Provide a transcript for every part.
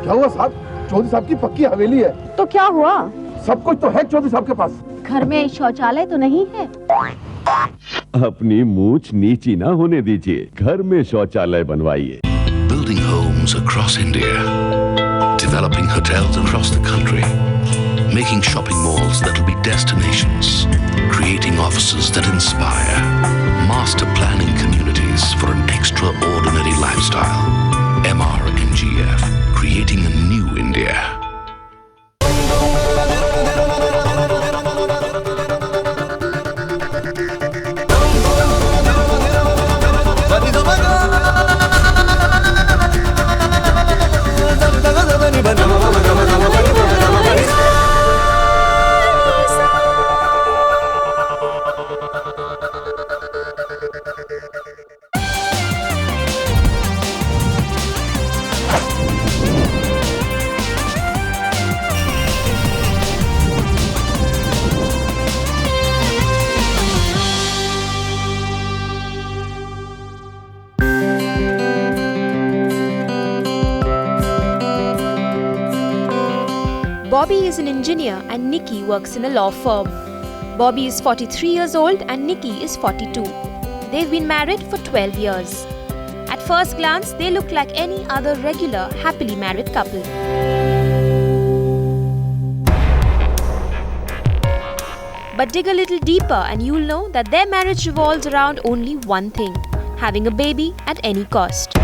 क्या हुआ साहब? चौधरी साहब की पक्की हवेली है। तो क्या हुआ? सब कुछ तो है चौधरी साहब के पास। घर में शौचालय तो नहीं है? अपनी मूंछ नीची ना होने दीजिए, घर में शौचालय बनवाइए। Building homes across India, developing hotels across the country, making shopping malls that will be destinations, creating offices that inspire, master planning communities for an extraordinary lifestyle. MRNGF, creating a new India. Bobby is an engineer and Nikki works in a law firm. Bobby is 43 years old and Nikki is 42. They've been married for 12 years. At first glance, they look like any other regular, happily married couple. But dig a little deeper and you'll know that their marriage revolves around only one thing: having a baby at any cost.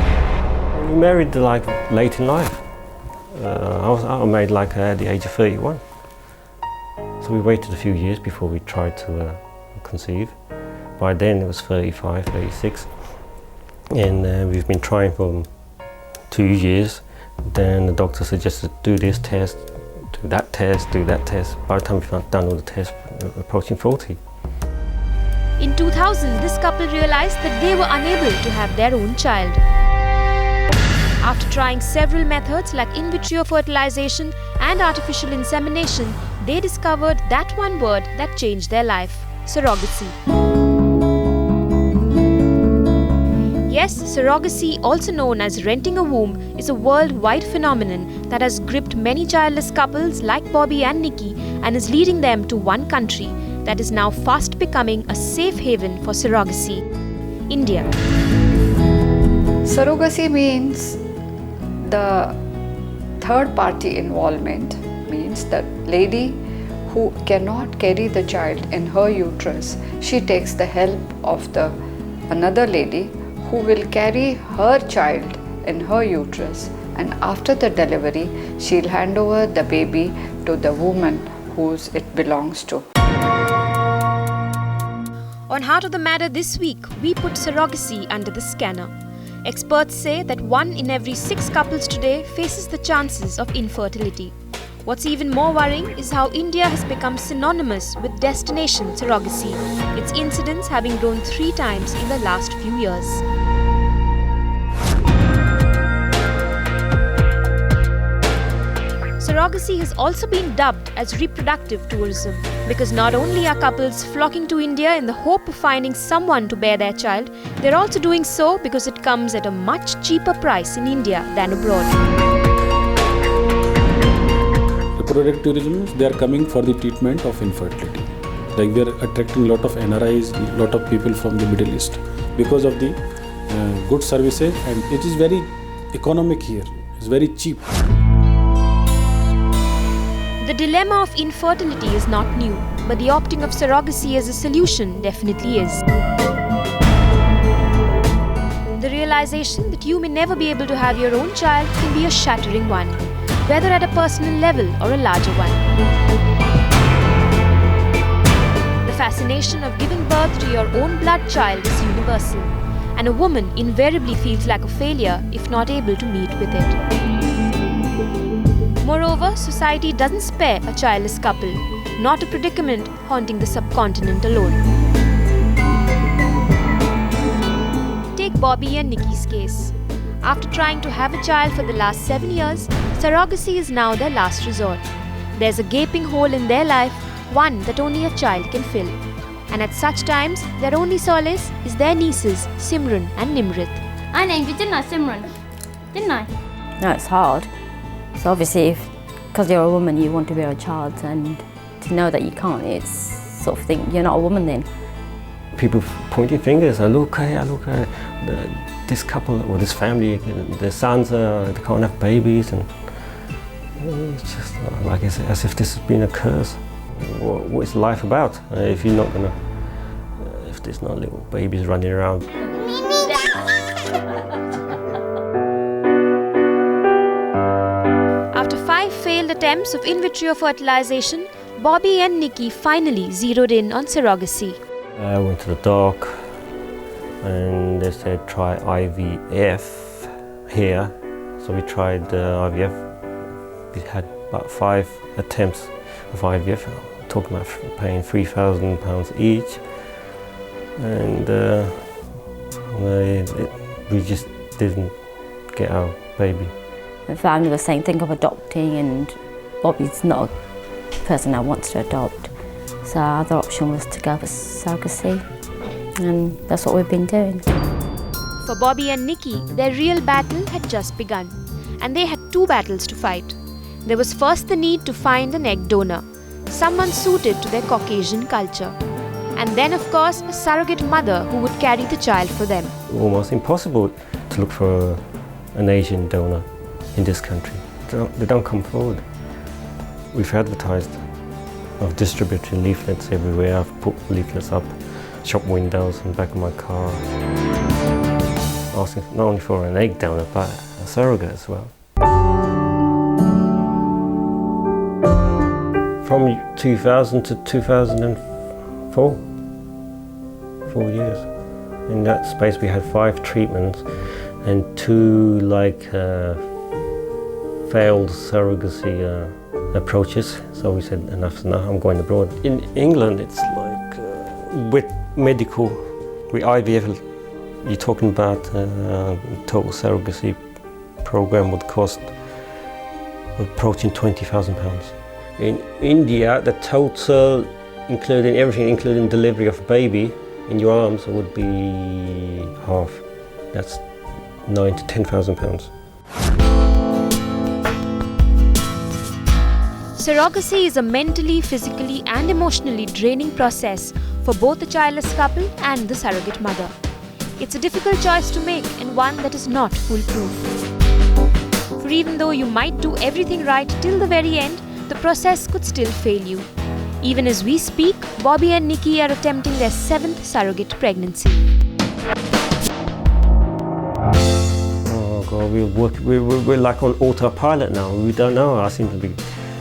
We married late in life. I was married at the age of 31. So we waited a few years before we tried to conceive. By then it was 35, 36. And we've been trying for 2 years. Then the doctor suggested do this test, do that test, do that test. By the time we've done all the tests, approaching 40. In 2000, this couple realized that they were unable to have their own child. After trying several methods like in vitro fertilization and artificial insemination, they discovered that one word that changed their life: surrogacy. Yes, surrogacy, also known as renting a womb, is a worldwide phenomenon that has gripped many childless couples like Bobby and Nikki and is leading them to one country that is now fast becoming a safe haven for surrogacy: India. Surrogacy means the third party involvement, means the lady who cannot carry the child in her uterus, she takes the help of another lady who will carry her child in her uterus, and after the delivery she'll hand over the baby to the woman whose it belongs to. On Heart of the Matter this week, we put surrogacy under the scanner. Experts say that 1 in every 6 couples today faces the chances of infertility. What's even more worrying is how India has become synonymous with destination surrogacy, its incidence having grown 3 times in the last few years. Surrogacy has also been dubbed as reproductive tourism because not only are couples flocking to India in the hope of finding someone to bear their child, they're also doing so because it comes at a much cheaper price in India than abroad. Reproductive tourism, they are coming for the treatment of infertility. Like we are attracting a lot of NRIs, a lot of people from the Middle East because of the good services, and it is very economic here. It's very cheap. The dilemma of infertility is not new, but the opting of surrogacy as a solution definitely is. The realization that you may never be able to have your own child can be a shattering one, whether at a personal level or a larger one. The fascination of giving birth to your own blood child is universal, and a woman invariably feels like a failure if not able to meet with it. Moreover, society doesn't spare a childless couple, not a predicament haunting the subcontinent alone. Take Bobby and Nikki's case. After trying to have a child for the last 7 years, surrogacy is now their last resort. There's a gaping hole in their life, one that only a child can fill. And at such times, their only solace is their nieces, Simran and Nimrit. I named you, didn't I, Simran? Didn't I? No, it's hard. So obviously, because you're a woman, you want to bear a child, and to know that you can't, it's sort of think you're not a woman then. People pointing fingers, look, this couple or this family, their sons, they can't have babies, and it's just like as if this has been a curse. What is life about if you're not gonna, if there's no little babies running around? After 5 failed attempts of in vitro fertilization, Bobby and Nikki finally zeroed in on surrogacy. I went to the doc and they said try IVF here. So we tried IVF. We had about 5 attempts of IVF. Talking about paying £3,000 each, and we just didn't get our baby. The family was saying think of adopting, and Bobby's not a person that wants to adopt. So our other option was to go for surrogacy, and that's what we've been doing. For Bobby and Nikki, their real battle had just begun, and they had 2 battles to fight. There was first the need to find an egg donor, someone suited to their Caucasian culture. And then, of course, a surrogate mother who would carry the child for them. Almost impossible to look for an Asian donor in this country. They don't come forward. We've advertised. I've distributed leaflets everywhere. I've put leaflets up, shop windows and back of my car, asking not only for an egg donor, but a surrogate as well. From 2000 to 2004, 4 years. In that space we had 5 treatments and 2 failed surrogacy approaches. So we said enough's enough, I'm going abroad. In England it's like with IVF, you're talking about total surrogacy program would cost approaching £20,000. In India, the total, including everything, including delivery of a baby in your arms, would be half. That's £9,000 to £10,000. Surrogacy is a mentally, physically and emotionally draining process for both the childless couple and the surrogate mother. It's a difficult choice to make and one that is not foolproof. For even though you might do everything right till the very end, the process could still fail you. Even as we speak, Bobby and Nikki are attempting their 7th surrogate pregnancy. Oh God, we're like on autopilot now. We don't know. I seem to be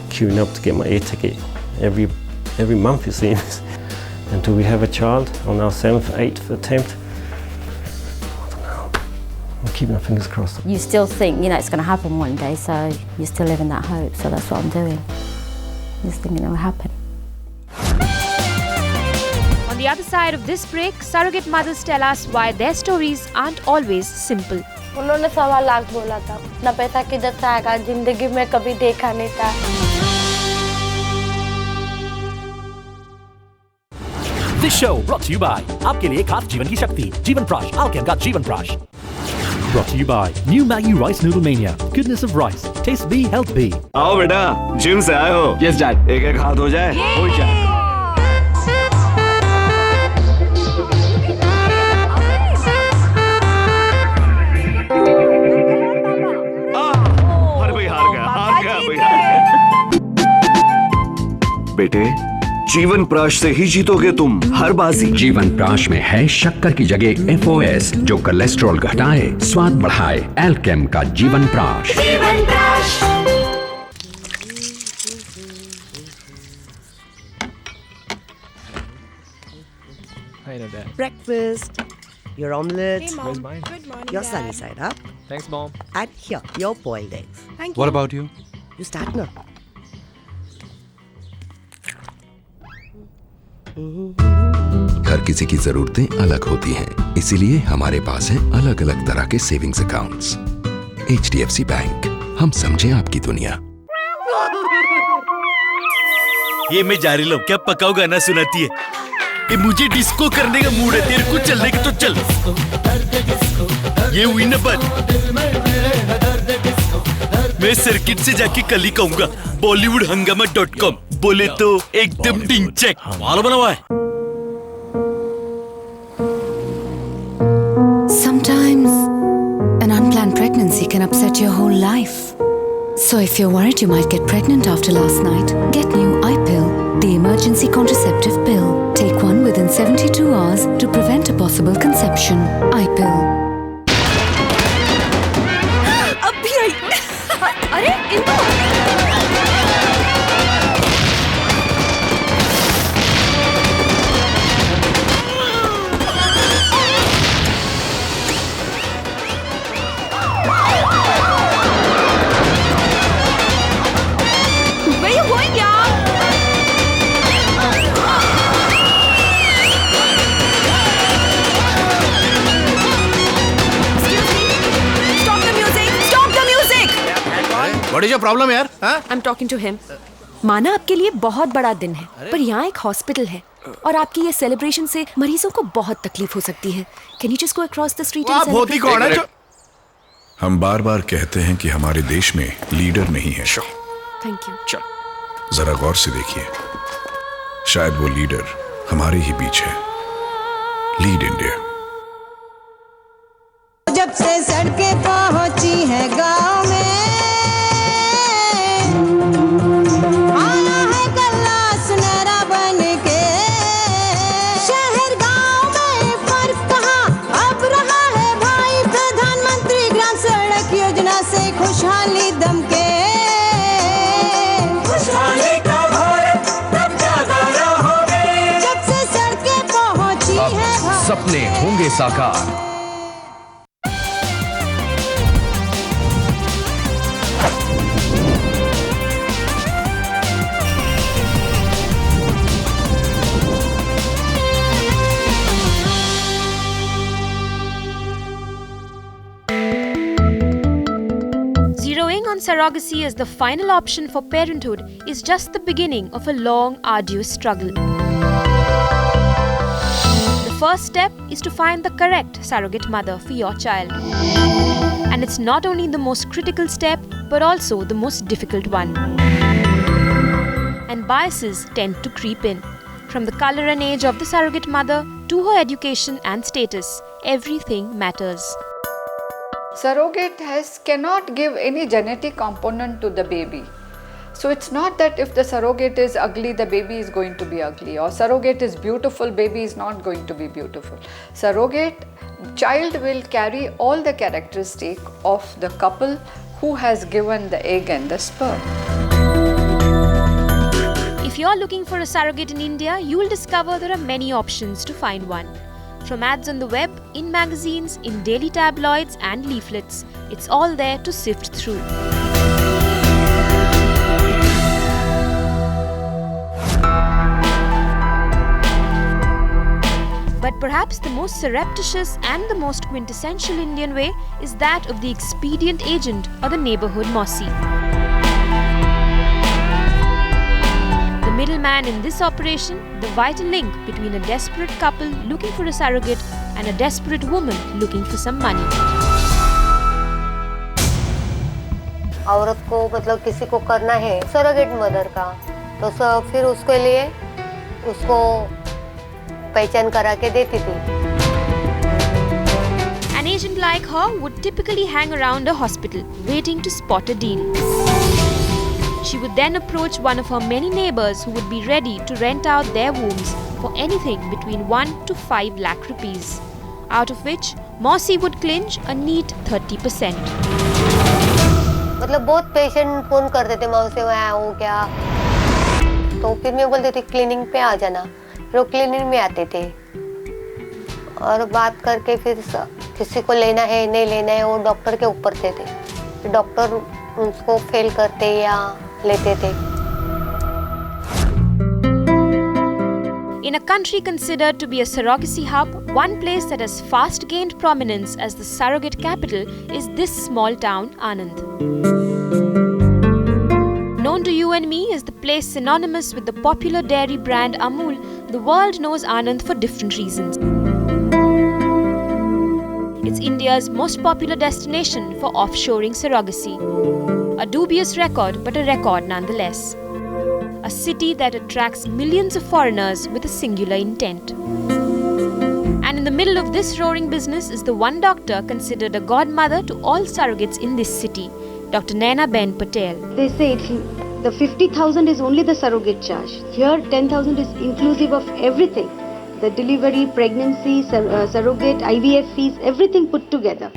queuing up to get my air ticket every month, it seems. Until we have a child on our 7th, 8th attempt. I don't know. I'm keeping my fingers crossed. You still think, it's going to happen one day, so you still live in that hope. So that's what I'm doing. Just thinking it will happen. On the other side of this break, surrogate mothers tell us why their stories aren't always simple. उन्होंने 1.25 लाख बोला था, ना पैसा किधर से आएगा, जिंदगी में कभी देखा नहीं था। This show brought to you by आपके लिए खास जीवन की शक्ति, जीवन प्राश, Alchem का जीवन प्राश. Brought to you by New Maggi Rice Noodle Mania. Goodness of rice. Taste B, health B. आओ बेटा, जिम से आए हो? Yes, Dad. एक हाथ हो जाए, हो जाए. अरे भाई हार गया. बेटे, जीवन प्राश से ही जीतोगे तुम हर बाजी. जीवन प्राश में है शक्कर की जगह FOS जो कोलेस्ट्रॉल घटाए, स्वाद बढ़ाए. एल्केम का जीवन प्राश. Breakfast. Your omelette. Hey, Mom. Where's mine? Good morning, Your Dad. sunny side up. Thanks, Mom. And here, your boiled eggs. Thank What you. about you? You start now. हर किसी की जरूरतें अलग होती हैं, इसीलिए हमारे पास है अलग अलग तरह के सेविंग्स अकाउंट्स। HDFC बैंक, हम समझे आपकी दुनिया। ये मैं जारी लो, क्या पकाओ गाना सुनाती है? ये मुझे डिस्को करने का मूड है, तेरे को चलने का तो चल। ये हुई ना बात। मैं सर्किट से जाके कल ही कहूँगा bollywoodhangama.com बोले तो एकदम डिंचक माल बना हुआ है। Sometimes an unplanned pregnancy can upset your whole life. So if you're worried you might get pregnant after last night, get new iPill, the emergency contraceptive pill. Take one within 72 hours to prevent a possible conception. iPill. अभी आई। अरे इनको Where you going, yaar? Excuse me. Stop the music. Stop the music. What is your problem यार? I'm talking to him. माना आपके लिए बहुत बड़ा दिन है, पर यहाँ एक हॉस्पिटल है और आपकी ये सेलिब्रेशन से मरीजों को बहुत तकलीफ हो सकती है। Can you just go across the street and भोती कौन है जो? हम बार बार कहते हैं कि हमारे देश में लीडर नहीं है। Thank you. जरा गौर से देखिए, शायद वो लीडर हमारे ही बीच है। Lead India. जब से सड़कें पहुंची है गांव में, आया है गल्ला सुनहरा बन के। शहर गांव में फर्क कहाँ अब रहा है भाई, प्रधानमंत्री ग्राम सड़क योजना से खुशहाली दमके। खुशहाली का भारत तब ज्यादा रहोगे, जब से सड़कें पहुंची है भाई। सपने होंगे साकार। Zeroing on surrogacy as the final option for parenthood is just the beginning of a long, arduous struggle. The first step is to find the correct surrogate mother for your child. And it's not only the most critical step, but also the most difficult one. And biases tend to creep in. From the color and age of the surrogate mother to her education and status, everything matters. Surrogate cannot give any genetic component to the baby. So it's not that if the surrogate is ugly, the baby is going to be ugly, or surrogate is beautiful, baby is not going to be beautiful. Surrogate child will carry all the characteristics of the couple who has given the egg and the sperm. If you're looking for a surrogate in India, you will discover there are many options to find one. From ads on the web, in magazines, in daily tabloids and leaflets, it's all there to sift through. But perhaps the most surreptitious and the most quintessential Indian way is that of the expedient agent or the neighborhood Mossi. The middleman in this operation, the vital link between a desperate couple looking for a surrogate and a desperate woman looking for some money. औरत को मतलब किसी को करना है surrogate mother का, तो फिर उसके लिए उसको पहचान करा के देती थी. An agent like her would typically hang around a hospital waiting to spot a deal. She would then approach one of her many neighbors who would be ready to rent out their wombs for anything between 1 to 5 lakh rupees, out of which Mossi would clinch a neat 30%. मतलब बहुत patient phone करते थे, मैं उसे वहाँ आऊँ क्या, तो फिर मैं बोलती थी क्लिनिक पे आ जाना. फिर वो क्लिनिक में आते थे और बात करके फिर किसी को लेना है नहीं लेना है वो डॉक्टर के ऊपर थे. फिर डॉक्टर उसको फेल करते या लेते थे. In a country considered to be a surrogacy hub, one place that has fast gained prominence as the surrogate capital is this small town, Anand. Known to you and me as the place synonymous with the popular dairy brand Amul, the world knows Anand for different reasons. It's India's most popular destination for offshoring surrogacy. A dubious record, but a record nonetheless. A city that attracts millions of foreigners with a singular intent. And in the middle of this roaring business is the one doctor considered a godmother to all surrogates in this city, Dr. Naina Ben Patel. They say the 50,000 is only the surrogate charge. Here 10,000 is inclusive of everything. The delivery, pregnancy, surrogate, IVF fees, everything put together.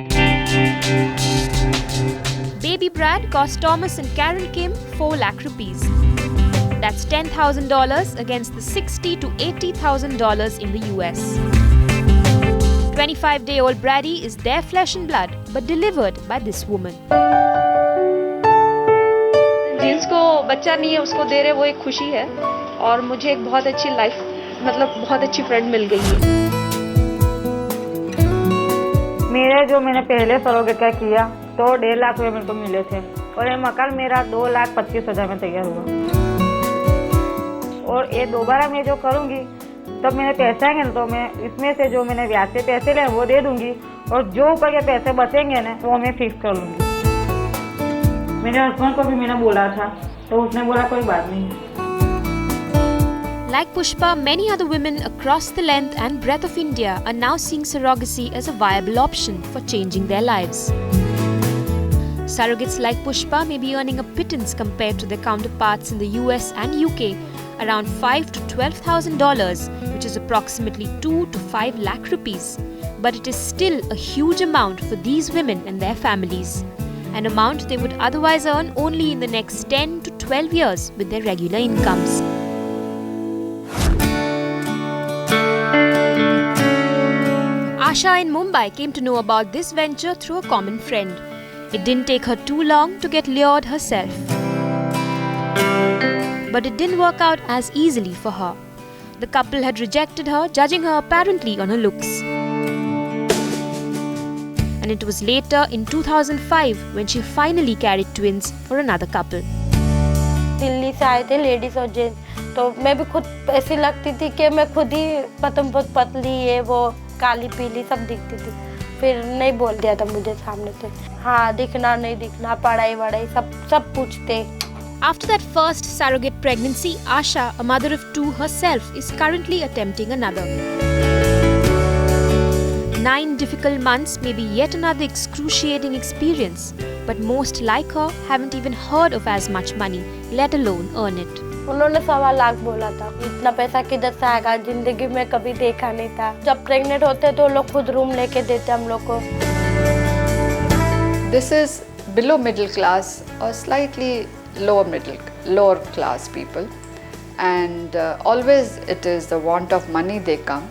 Baby Brad cost Thomas and Carol Kim 4 lakh rupees. That's $10,000 against the $60,000 to $80,000 in the US. 25-day-old Brady is their flesh and blood, but delivered by this woman. जिसको बच्चा नहीं है उसको दे रहे वो एक खुशी है और मुझे एक बहुत अच्छी लाइफ मतलब बहुत अच्छी फ्रेंड मिल गई है। मेरे जो मैंने पहले सरोगेट का किया तो 1.5 लाख रुपए मेरे को मिले थे और ये मकान मेरा 2,25,000 में तैयार हुआ और ये दोबारा मैं जो करूँगी तब मेरे पैसे आएंगे ना तो मैं इसमें से जो मैंने ब्याज से पैसे ले वो दे दूंगी और जो ऊपर के पैसे बचेंगे ना वो मैं फिक्स कर लूँगी। मेरे हस्बैंड को भी मैंने बोला था तो उसने बोला कोई बात नहीं। Like Pushpa, many other women across the length and breadth of India are now seeing surrogacy as a viable option for changing their lives. Surrogates like Pushpa may be earning a pittance compared to their counterparts in the US and UK, around $5,000 to $12,000, which is approximately 2 to 5 lakh rupees. But it is still a huge amount for these women and their families, an amount they would otherwise earn only in the next 10 to 12 years with their regular incomes. Asha in Mumbai came to know about this venture through a common friend. It didn't take her too long to get lured herself. But it didn't work out as easily for her. The couple had rejected her, judging her apparently on her looks. And it was later in 2005 when she finally carried twins for another couple. Delhi से आए थे ladies और gents, तो मैं भी खुद ऐसी लगती थी कि मैं खुद ही पतली है, वो काली पीली सब दिखती थी। फिर नहीं बोल दिया था मुझे सामने से, हाँ दिखना नहीं दिखना, पढ़ाई वढ़ाई सब पूछते। After that first surrogate pregnancy, Asha, a mother of 2 herself, is currently attempting another. 9 difficult months may be yet another excruciating experience, but most like her haven't even heard of as much money, let alone earn it. उन्होंने 1.25 लाख बोला था। इतना पैसा किधर से आएगा, जिंदगी में कभी देखा नहीं था। जब प्रेग्नेंट होते तो लोग खुद रूम लेके देते हम लोग को। This is below middle class or slightly lower class people, and always it is the want of money they come.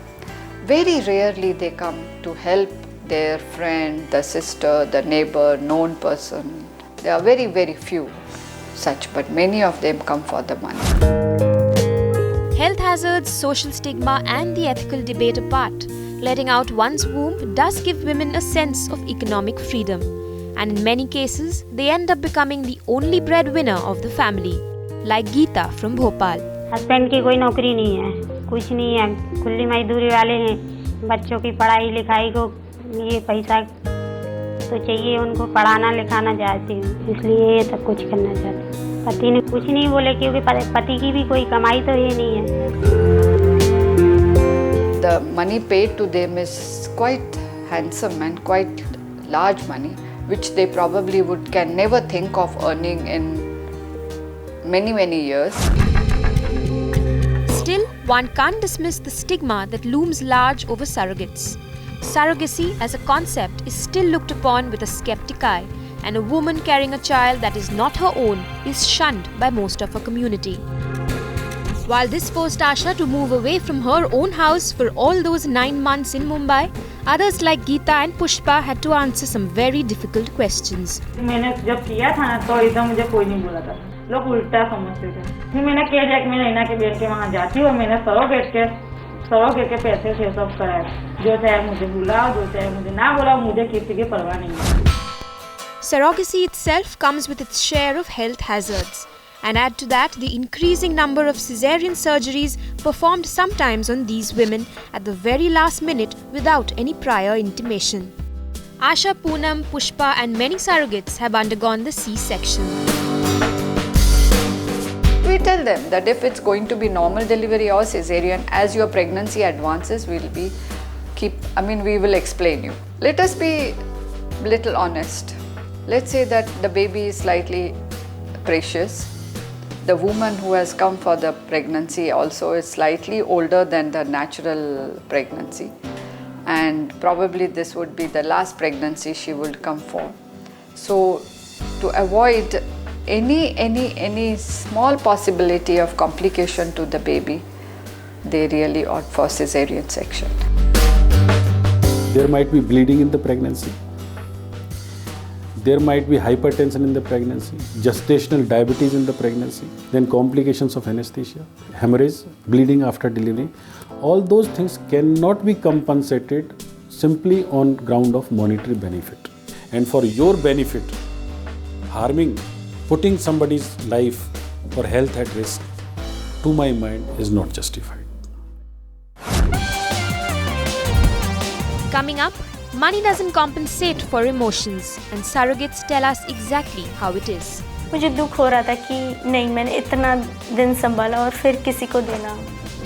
Very rarely they come to help their friend, the sister, the neighbor, known person. There are very, very few such, but many of them come for the money. Health hazards, social stigma and the ethical debate apart, letting out one's womb does give women a sense of economic freedom. And in many cases, they end up becoming the only breadwinner of the family, like Geeta from Bhopal. Husband की कोई नौकरी नहीं है, कुछ नहीं है, खुली मजदूरी वाले हैं। बच्चों की पढ़ाई लिखाई को ये पैसा तो चाहिए, उनको पढ़ाना लिखाना चाहती हूँ, इसलिए ये सब कुछ करना चाहती हूँ। पति ने कुछ नहीं बोले क्योंकि पति की भी कोई कमाई तो ये नहीं है। The money paid to them is quite handsome and quite large money, which they probably can never think of earning in many years. Still, one can't dismiss the stigma that looms large over surrogates. Surrogacy as a concept is still looked upon with a skeptic eye, and a woman carrying a child that is not her own is shunned by most of her community. While this forced Asha to move away from her own house for all those 9 months in Mumbai, others like Geeta and Pushpa had to answer some very difficult questions. मैंने जब किया था ना तो इधर मुझे कोई नहीं बोला था, लोग उल्टा समझते थे। फिर मैंने किया जाके मैं नैना के बेट के वहाँ जाती हूँ, मैंने सरोगेट के पैसे से सब कराया, जो चाहे मुझे बुलाओ, जो चाहे मुझे ना बुलाओ, मुझे किसी की परवाह नहीं है। Surrogacy itself comes with its share of health hazards. And add to that the increasing number of caesarean surgeries performed sometimes on these women at the very last minute without any prior intimation. Asha, Poonam, Pushpa and many surrogates have undergone the C-section. We tell them that if it's going to be normal delivery or cesarean, as your pregnancy advances, we will explain you. Let us be little honest. Let's say that the baby is slightly precious. The woman who has come for the pregnancy also is slightly older than the natural pregnancy. And probably this would be the last pregnancy she would come for. So to avoid any small possibility of complication to the baby, they really opt for cesarean section. There might be bleeding in the pregnancy. There might be hypertension in the pregnancy, gestational diabetes in the pregnancy, then complications of anesthesia, hemorrhage, bleeding after delivery. All those things cannot be compensated simply on ground of monetary benefit. And for your benefit, putting somebody's life or health at risk, to my mind, is not justified. Coming up, money doesn't compensate for emotions and surrogates tell us exactly how it is. मुझे दुख हो रहा था कि नहीं मैंने इतना दिन संभाला और फिर किसी को देना.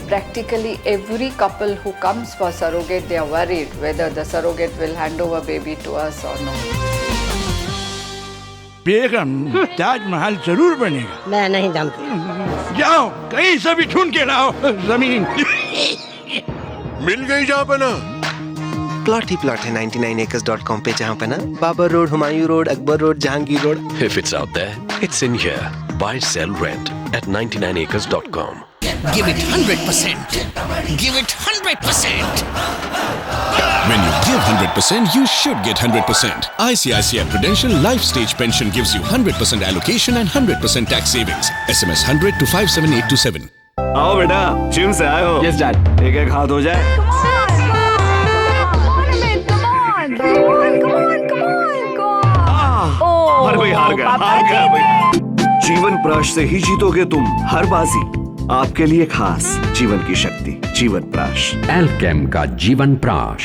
Practically every couple who comes for surrogate, they are worried whether the surrogate will hand over baby to us or no. बेगम, ताजमहल जरूर बनेगा. मैं नहीं जानती. जाओ, कहीं से भी ढूंढ के लाओ जमीन. मिल गई जहाँ पे ना. प्लॉट ही प्लॉट है 99acres.com पे, जहाँ पे ना Babar road, Humayun road, Akbar road, Jahangir road. If it's out there, it's in here. Buy, sell, rent at 99acres.com. Give it 100%. Give it 100%. When you give 100%, you should get 100%. ICICI Prudential Life Stage Pension gives you 100% allocation and 100% tax savings. SMS 100 to 57827. आओ बेटा, gym से आए हो? Yes, Dad. एक हाथ हो जाए. अरे भाई हार गया भाई. जीवन प्राश से ही जीतोगे तुम हर बाजी. आपके लिए खास जीवन की शक्ति, जीवन प्राश. एल्केम का जीवन प्राश.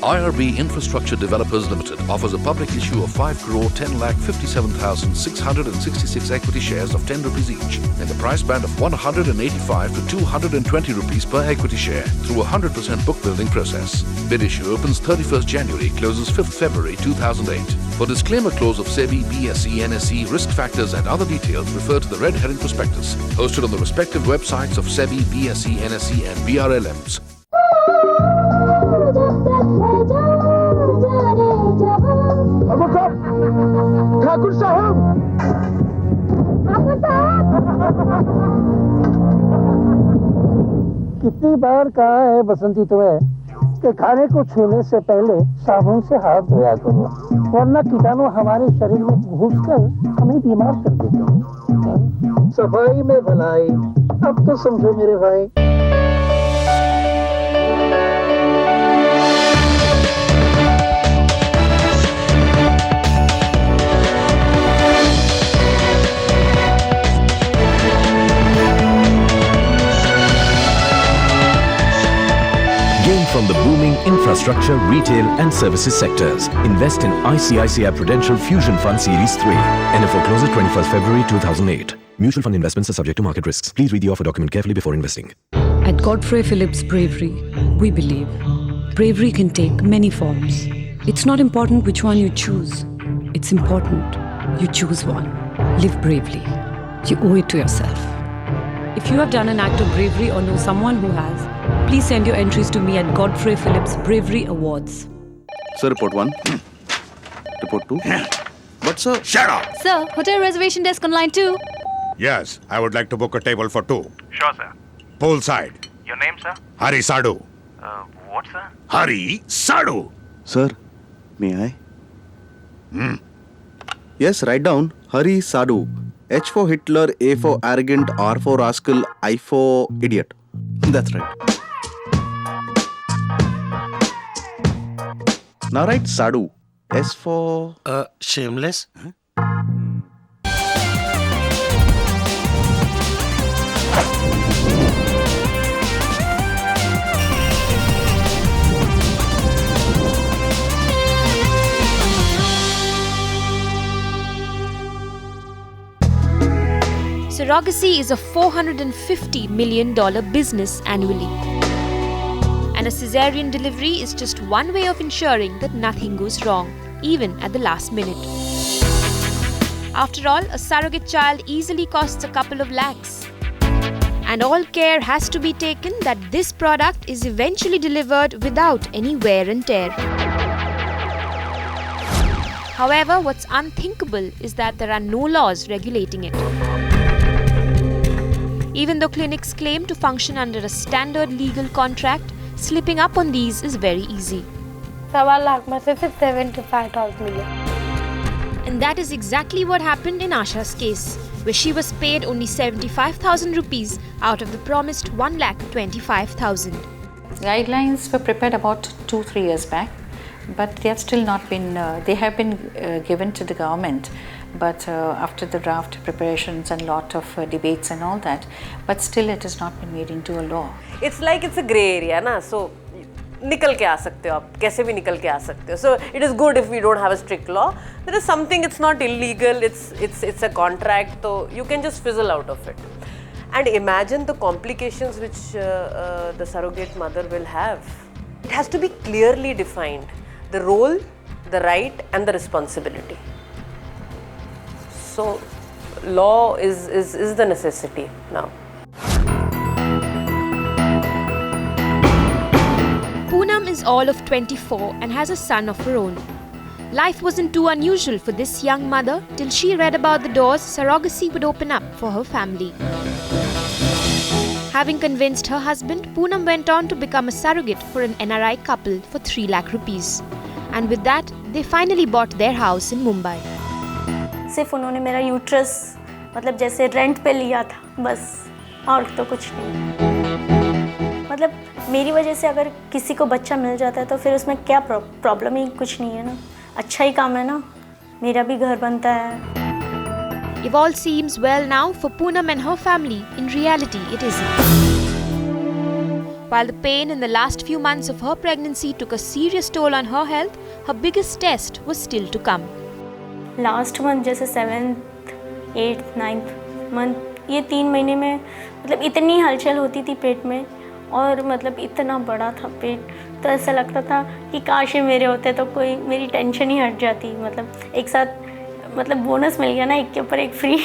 IRB Infrastructure Developers Limited offers a public issue of 5,10,57,666 equity shares of 10 rupees each in the price band of 185 to 220 rupees per equity share through a 100% book building process. Bid issue opens 31st January, closes 5th February 2008. For disclaimer clause of SEBI, BSE, NSE, risk factors and other details, refer to the red herring prospectus hosted on the respective websites of SEBI, BSE, NSE and BRLMs. Thakur साहब, कितनी बार कहा है बसंती तुम्हें कि खाने को छूने से पहले साबुन से हाथ धोया करो, वरना कीटाणु हमारे शरीर में घुसकर हमें बीमार कर देते हैं. सफाई में भलाई, अब तो समझो मेरे भाई. Gain from the booming infrastructure, retail and services sectors. Invest in ICICI Prudential Fusion Fund Series 3. NFO closes 21st February 2008. Mutual fund investments are subject to market risks. Please read the offer document carefully before investing. At Godfrey Phillips Bravery, we believe bravery can take many forms. It's not important which one you choose. It's important you choose one. Live bravely. You owe it to yourself. If you have done an act of bravery or know someone who has, please send your entries to me at Godfrey Phillips Bravery Awards. Sir, report 1. Report 2. But sir... Shut up! Sir, hotel reservation desk on line 2. Yes, I would like to book a table for 2. Sure, sir. Poolside. Your name, sir? Hari Sadhu. What, sir? Hari Sadhu. Sir, may I? Yes, write down Hari Sadhu. H for Hitler, A for arrogant, R for rascal, I for idiot. That's right. Now write Sadhu. S for... shameless. surrogacy is a $450 million business annually. And a cesarean delivery is just one way of ensuring that nothing goes wrong, even at the last minute. After all, a surrogate child easily costs a couple of lakhs. And all care has to be taken that this product is eventually delivered without any wear and tear. However, what's unthinkable is that there are no laws regulating it. Even though clinics claim to function under a standard legal contract, slipping up on these is very easy. 1.25 lakh में से सिर्फ 75,000 मिले. And that is exactly what happened in Asha's case, where she was paid only 75,000 rupees out of the promised 1,25,000. Guidelines were prepared about 2-3 years back, but they have still not been. They have been given to the government, but after the draft preparations and lot of debates and all that, but still it has not been made into a law. It's like it's a grey area, na? So निकल के आ सकते हो आप, कैसे भी निकल के आ सकते हो. So it is good if we don't have a strict law. There is something, it's not illegal, it's a contract, so you can just fizzle out of it. And imagine the complications which the surrogate mother will have. It has to be clearly defined, the role, the right and the responsibility. So law is the necessity now. Poonam is all of 24 and has a son of her own. Life wasn't too unusual for this young mother till she read about the doors surrogacy would open up for her family. Having convinced her husband, Poonam went on to become a surrogate for an NRI couple for 3 lakh rupees. And with that, they finally bought their house in Mumbai. सिर्फ उन्होंने मेरा uterus मतलब जैसे rent पे लिया था बस, और तो कुछ नहीं. मतलब मेरी वजह से अगर किसी को बच्चा मिल जाता है तो फिर उसमें क्या प्रॉब्लम ही कुछ नहीं है ना. अच्छा ही काम है ना, मेरा भी घर बनता है. If all seems well now for Poonam and her family, in reality it isn't. While the pain in the last few months of her pregnancy took a serious toll on her health, her biggest test was still to come. Last month जैसे 7th, 8th, 9th month, ये 3 महीने में मतलब इतनी हलचल होती थी पेट में, और मतलब इतना बड़ा था पेट, तो ऐसा लगता था कि काश ये मेरे होते तो कोई मेरी टेंशन ही हट जाती. मतलब एक साथ मतलब बोनस मिल गया ना, एक के ऊपर एक फ्री.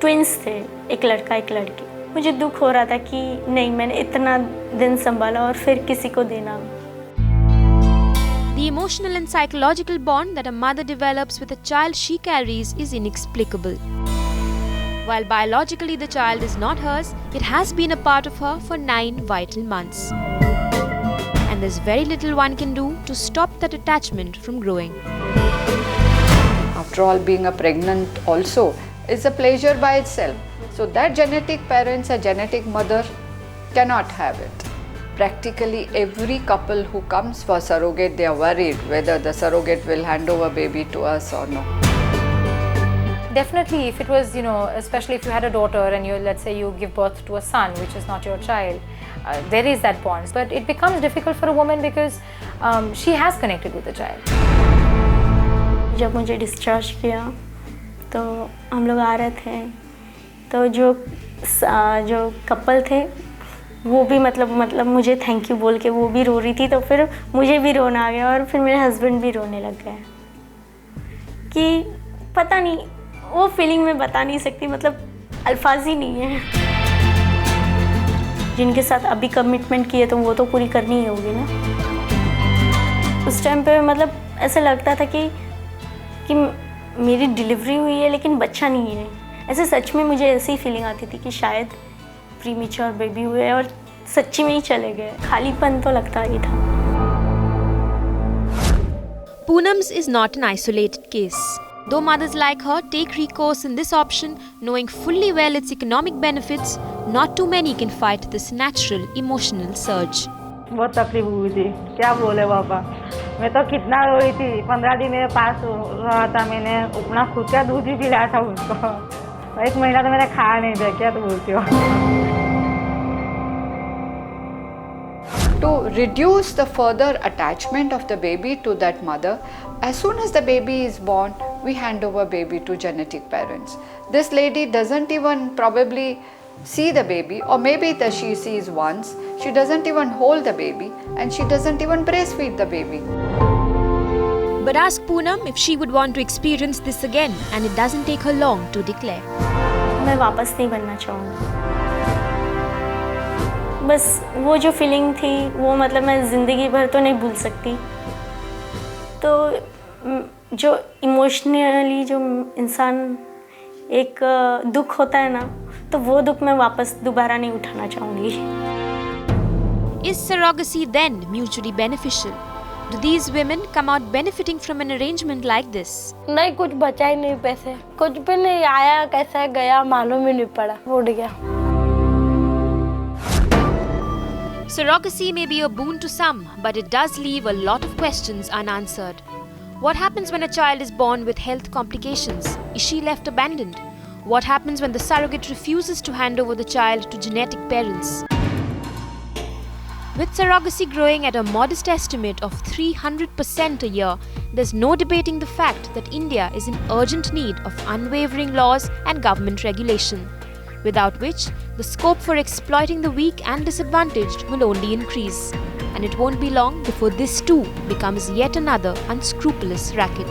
ट्विंस थे, एक लड़का एक लड़की. मुझे दुख हो रहा था कि नहीं, मैंने इतना दिन संभाला और फिर किसी को देना. The emotional and psychological bond that a mother develops with a child she carries is inexplicable. While biologically the child is not hers, it has been a part of her for 9 vital months. And there's very little one can do to stop that attachment from growing. After all, being a pregnant also is a pleasure by itself. So that genetic parents, a genetic mother cannot have it. Practically every couple who comes for surrogate, they are worried whether the surrogate will hand over baby to us or no. Definitely, if it was, especially if you had a daughter and let's say you give birth to a son, which is not your child, there is that bond. But it becomes difficult for a woman because she has connected with the child. जब मुझे discharge किया तो हम लोग आ रहे थे, तो जो कपल थे वो भी मतलब मुझे थैंक यू बोल के वो भी रो रही थी, तो फिर मुझे भी रोना आ गया और फिर मेरे हस्बैंड भी रोने लग गए कि पता नहीं, वो फीलिंग मैं बता नहीं सकती, मतलब अल्फाज ही नहीं है. जिनके साथ अभी कमिटमेंट किए तो वो तो पूरी करनी ही होगी ना. उस टाइम पे मतलब ऐसा लगता था कि मेरी डिलीवरी हुई है लेकिन बच्चा नहीं है. ऐसे सच में मुझे ऐसी फीलिंग आती थी कि शायद प्रीमेच्योर बेबी हुए और सच्ची में ही चले गए. खालीपन तो लगता ही था. Poonam's is not an isolated case. Though mothers like her take recourse in this option, knowing fully well its economic benefits, not too many can fight this natural emotional surge. बहुत तकलीफ हुई थी, क्या बोले बाबा. मैं तो कितना रोई थी. 15 दिन मेरे पास रहा था, मैंने अपना खुद का दूध ही पिलाया था उसको. 1 महीना तो मैंने खाया नहीं था. क्या तो बोलती हो. To reduce the further attachment of the baby to that mother, as soon as the baby is born, we hand over baby to genetic parents. This lady doesn't even probably see the baby, or maybe that she sees once. She doesn't even hold the baby, and she doesn't even breastfeed the baby. But ask Poonam if she would want to experience this again, and it doesn't take her long to declare. मैं वापस नहीं बनना चाहूँगी. बस वो जो feeling थी वो मतलब मैं ज़िंदगी भर तो नहीं भूल सकती. तो जो इमोशनली जो इंसान एक दुख होता है ना, तो वो दुख मैं वापस दोबारा नहीं उठाना चाहूँगी. Is surrogacy then mutually beneficial? Do these women come out benefiting from an arrangement like this? नहीं, कुछ बचा ही नहीं पैसे, कुछ भी नहीं आया, कैसा गया मालूम ही नहीं पड़ा, उड़ गया. Surrogacy may be a boon to some, but it does leave a lot of questions unanswered. What happens when a child is born with health complications? Is she left abandoned? What happens when the surrogate refuses to hand over the child to genetic parents? With surrogacy growing at a modest estimate of 300% a year, there's no debating the fact that India is in urgent need of unwavering laws and government regulation, without which the scope for exploiting the weak and disadvantaged will only increase. And it won't be long before this too becomes yet another unscrupulous racket.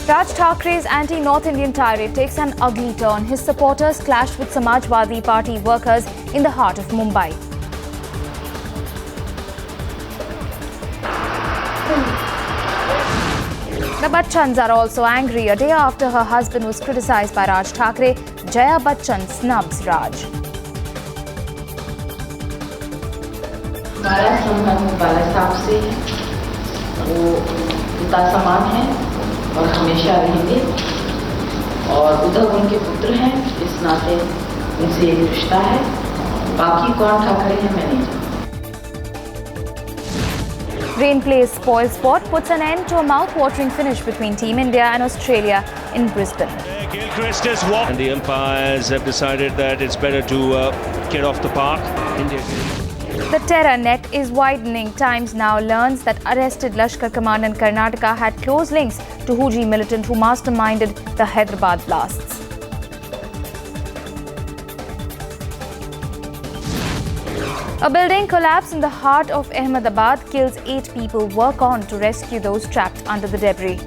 Raj Thakre's anti-North Indian tirade takes an ugly turn. His supporters clashed with Samajwadi Party workers in the heart of Mumbai. The Bachchans are also angry. A day after her husband was criticized by Raj Thakre, Jaya Bachchan snubs Raj. हमारा संबंध बाला साहब से वो पिता समान है और हमेशा रहेंगे, और उद्धव उनके पुत्र हैं, इस नाते उनसे एक रिश्ता है. बाकी कौन ठाकरे हैं मैं नहीं जानती. Rain plays spoil sport puts an end to a mouth-watering finish between Team India and Australia in Brisbane. And the umpires have decided that it's better to get off the park. India. The terror net is widening. Times now learns that arrested Lashkar commander in Karnataka had close links to Houthi militant who masterminded the Hyderabad blasts. A building collapse in the heart of Ahmedabad kills 8 people. Work on to rescue those trapped under the debris.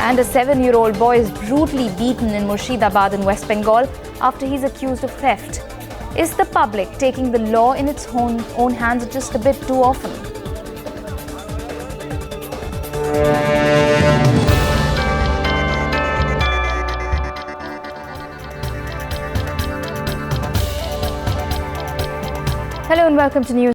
And a 7-year-old boy is brutally beaten in Murshidabad in West Bengal after he's accused of theft. Is the public taking the law in its own hands just a bit too often? Hello and welcome to News.